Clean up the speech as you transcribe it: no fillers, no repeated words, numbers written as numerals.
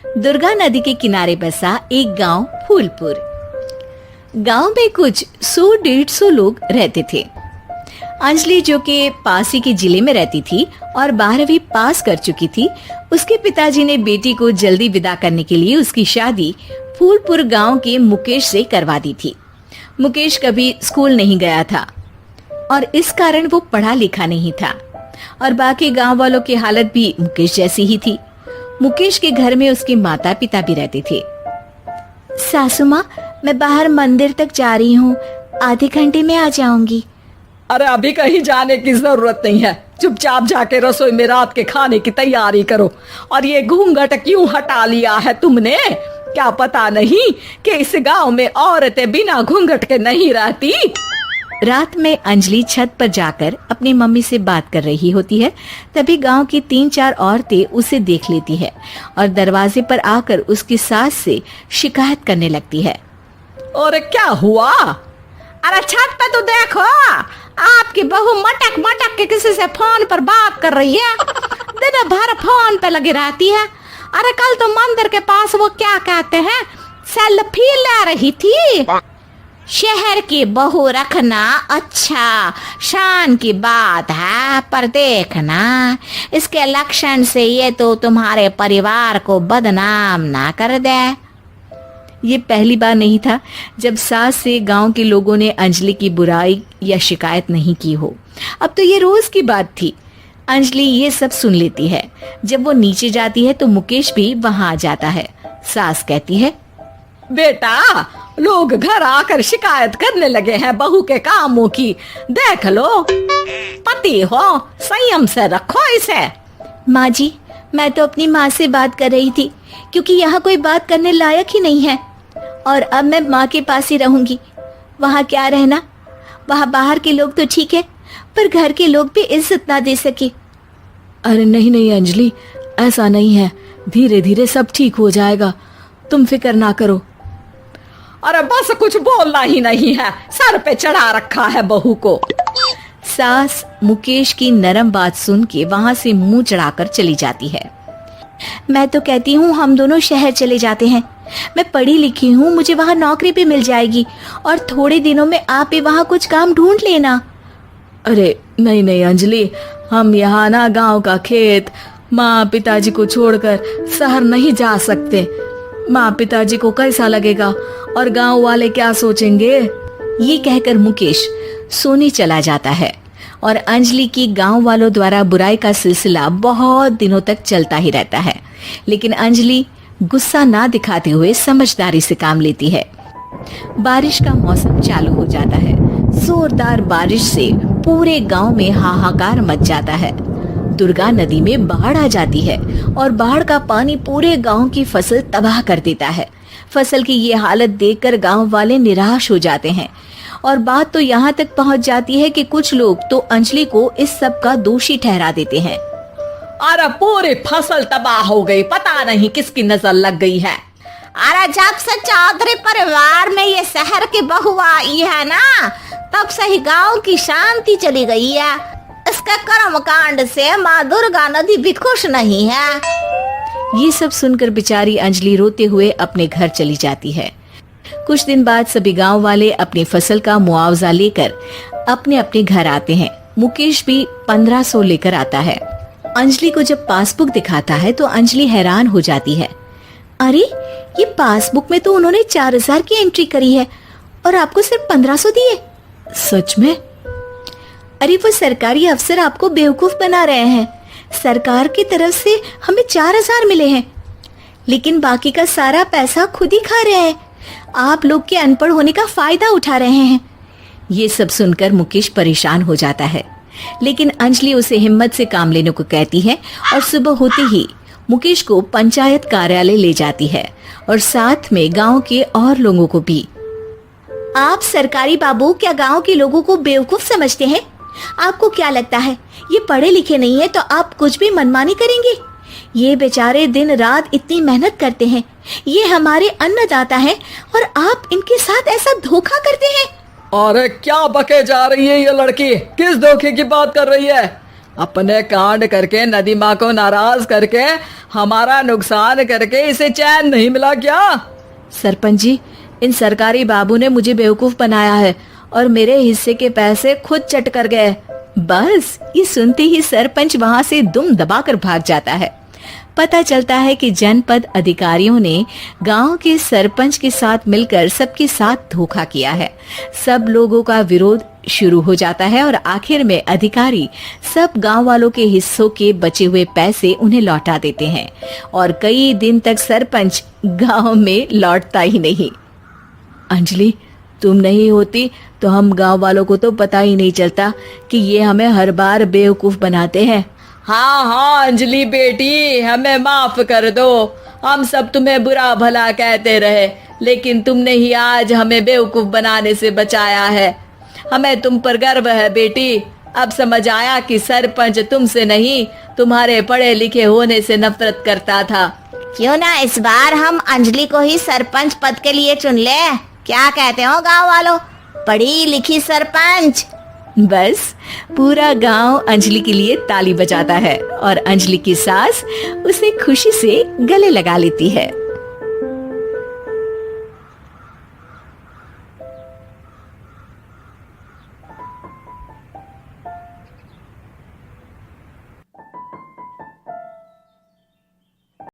दुर्गा नदी के किनारे बसा एक गांव फूलपुर। गांव में कुछ 100-150 लोग रहते थे। अंजलि, जो कि पास ही के जिले में रहती थी और 12वीं पास कर चुकी थी, उसके पिताजी ने बेटी को जल्दी विदा करने के लिए उसकी शादी फूलपुर गांव के मुकेश से करवा दी थी। मुकेश कभी स्कूल नहीं गया था और इस कारण वो पढ़ा लिखा नहीं था और बाकी गांव वालों की हालत भी मुकेश जैसी ही थी। मुकेश के घर में उसके माता पिता भी रहते थे। सासू माँ, मैं बाहर मंदिर तक जा रही हूँ, आधे घंटे में आ जाऊंगी। अरे अभी कहीं जाने की जरूरत नहीं है, चुपचाप जाके रसोई में रात के खाने की तैयारी करो। और ये घूंघट क्यों हटा लिया है तुमने? क्या पता नहीं कि इस गांव में औरतें बिना घूंघट के नहीं रहती? रात में अंजलि छत पर जाकर अपनी मम्मी से बात कर रही होती है। तभी गांव की 3-4 औरतें उसे देख लेती है और दरवाजे पर आकर उसकी सास से शिकायत करने लगती है। और क्या हुआ? अरे छत पे तो देखो, आपकी बहू मटक मटक के किसी से फोन पर बात कर रही है। दिन भर फोन पे लगी रहती है। अरे कल तो मंदिर के पास वो क्या कहते हैं, सेल्फी ले रही थी। शहर की बहू रखना अच्छा शान की बात है, पर देखना इसके लक्षण से ये तो तुम्हारे परिवार को बदनाम ना कर दे। ये पहली बार नहीं था जब सास से गांव के लोगों ने अंजलि की बुराई या शिकायत नहीं की हो। अब तो ये रोज की बात थी। अंजलि ये सब सुन लेती है। जब वो नीचे जाती है तो मुकेश भी वहां आ जाता है। सास कहती है, बेटा, लोग घर आकर शिकायत करने लगे हैं बहू के कामों की, देख लो। पति हो, संयम से रखो इसे। माँ जी, मैं तो अपनी माँ से बात कर रही थी क्योंकि यहाँ कोई बात करने लायक ही नहीं है और अब मैं माँ के पास ही रहूंगी। वहाँ क्या रहना, वहाँ बाहर के लोग तो ठीक है पर घर के लोग भी इज्जत ना दे सके। अरे नहीं नहीं अंजलि, ऐसा नहीं है, धीरे धीरे सब ठीक हो जाएगा, तुम फिक्र ना करो। अरे बस कुछ बोलना ही नहीं है, सर पे चढ़ा रखा है बहू को। सास मुकेश की नरम बात सुन के वहां से मुंह चढ़ाकर चली जाती है। मैं तो कहती हूँ हम दोनों शहर चले जाते हैं। मैं पढ़ी लिखी हूँ, मुझे वहाँ नौकरी भी मिल जाएगी और थोड़े दिनों में आप भी वहाँ कुछ काम ढूंढ लेना। अरे नहीं नहीं अंजलि, हम यहाँ ना गांव का खेत, माँ पिताजी को छोड़कर शहर नहीं जा सकते। माँ पिताजी को कैसा लगेगा और गांव वाले क्या सोचेंगे? ये कहकर मुकेश सोने चला जाता है और अंजलि की गांव वालों द्वारा बुराई का सिलसिला बहुत दिनों तक चलता ही रहता है। लेकिन अंजलि गुस्सा ना दिखाते हुए समझदारी से काम लेती है। बारिश का मौसम चालू हो जाता है। जोरदार बारिश से पूरे गांव में हाहाकार मच जाता है। दुर्गा नदी में बाढ़ आ जाती है और बाढ़ का पानी पूरे गांव की फसल तबाह कर देता है। फसल की ये हालत देखकर गांव वाले निराश हो जाते हैं और बात तो यहाँ तक पहुँच जाती है कि कुछ लोग तो अंजलि को इस सब का दोषी ठहरा देते हैं। अरे पूरी फसल तबाह हो गई, पता नहीं किसकी नजर लग गई है। अरे जब से चौधरी परिवार में ये शहर की बहू आई है ना, तब से ही गांव की शांति चली गई है। इसके कर्म कांड से माँ दुर्गा नदी भी खुश नहीं है। ये सब सुनकर बेचारी अंजलि रोते हुए अपने घर चली जाती है। कुछ दिन बाद सभी गांव वाले अपनी फसल का मुआवजा लेकर अपने अपने घर आते हैं। मुकेश भी 1500 लेकर आता है। अंजलि को जब पासबुक दिखाता है तो अंजलि हैरान हो जाती है। अरे, ये पासबुक में तो उन्होंने 4000 की एंट्री करी है और आपको सिर्फ 1500 दिए। सच में? अरे वो सरकारी अफसर आपको बेवकूफ बना रहे हैं। सरकार की तरफ से हमें 4000 मिले हैं लेकिन बाकी का सारा पैसा खुद ही खा रहे हैं। आप लोग के अनपढ़ होने का फायदा उठा रहे हैं। ये सब सुनकर मुकेश परेशान हो जाता है लेकिन अंजलि उसे हिम्मत से काम लेने को कहती है और सुबह होते ही मुकेश को पंचायत कार्यालय ले जाती है और साथ में गांव के और लोगों को भी। आप सरकारी बाबू क्या गांव के लोगों को बेवकूफ समझते हैं? आपको क्या लगता है ये पढ़े लिखे नहीं है तो आप कुछ भी मनमानी करेंगे? ये बेचारे दिन रात इतनी मेहनत करते हैं, ये हमारे अन्नदाता हैं और आप इनके साथ ऐसा धोखा करते हैं। अरे क्या बके जा रही है ये लड़की, किस धोखे की बात कर रही है? अपने कांड करके नदी माँ को नाराज करके हमारा नुकसान करके इसे चैन नहीं मिला क्या? सरपंच जी, इन सरकारी बाबू ने मुझे बेवकूफ बनाया है और मेरे हिस्से के पैसे खुद चट कर गए। बस ये सुनते ही सरपंच वहां से दुम दबाकर भाग जाता है। पता चलता है कि जनपद अधिकारियों ने गांव के सरपंच के साथ मिलकर सबके साथ धोखा किया है। सब लोगों का विरोध शुरू हो जाता है और आखिर में अधिकारी सब गांव वालों के हिस्सों के बचे हुए पैसे उन्हें लौटा देते हैं और कई दिन तक सरपंच गांव में लौटता ही नहीं। अंजलि, तुम नहीं होती तो हम गांव वालों को तो पता ही नहीं चलता कि ये हमें हर बार बेवकूफ बनाते हैं। हाँ हाँ अंजलि बेटी, हमें माफ कर दो। हम सब तुम्हें बुरा भला कहते रहे, लेकिन तुमने ही आज हमें बेवकूफ बनाने से बचाया है। हमें तुम पर गर्व है बेटी। अब समझ आया कि सरपंच तुमसे नहीं, तुम्हारे पढ़े लिखे होने से नफरत करता था। क्यों ना इस बार हम अंजलि को ही सरपंच पद के लिए चुन ले? क्या कहते हो गांव वालों? पढ़ी लिखी सरपंच। बस पूरा गांव अंजलि के लिए ताली बजाता है और अंजलि की सास उसे खुशी से गले लगा लेती है।